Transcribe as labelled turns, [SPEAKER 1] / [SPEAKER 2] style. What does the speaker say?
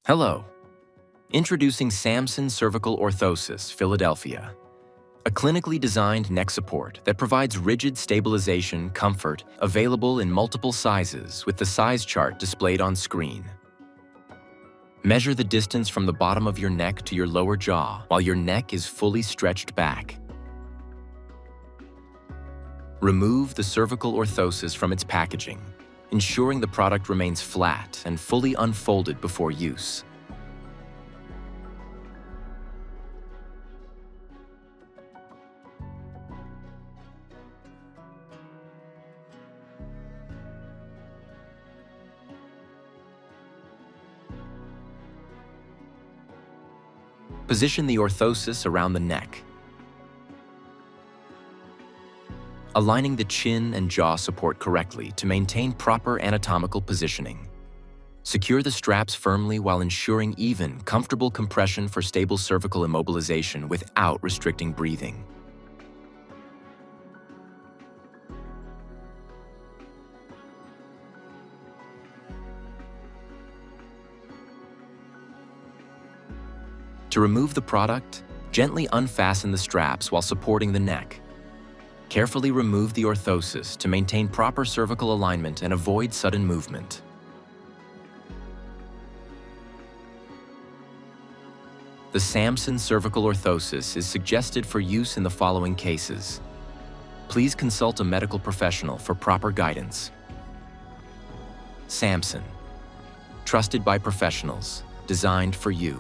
[SPEAKER 1] Hello. Introducing SAMSON Cervical Orthosis, Philadelphia. A clinically designed neck support that provides rigid stabilization comfort available in multiple sizes with the size chart displayed on screen. Measure the distance from the bottom of your neck to your lower jaw while your neck is fully stretched back. Remove the cervical orthosis from its packaging, ensuring the product remains flat and fully unfolded before use. Position the orthosis around the neck, aligning the chin and jaw support correctly to maintain proper anatomical positioning. Secure the straps firmly while ensuring even, comfortable compression for stable cervical immobilization without restricting breathing. To remove the product, gently unfasten the straps while supporting the neck. Carefully remove the orthosis to maintain proper cervical alignment and avoid sudden movement. The SAMSON Cervical Orthosis is suggested for use in the following cases. Please consult a medical professional for proper guidance. SAMSON, trusted by professionals, designed for you.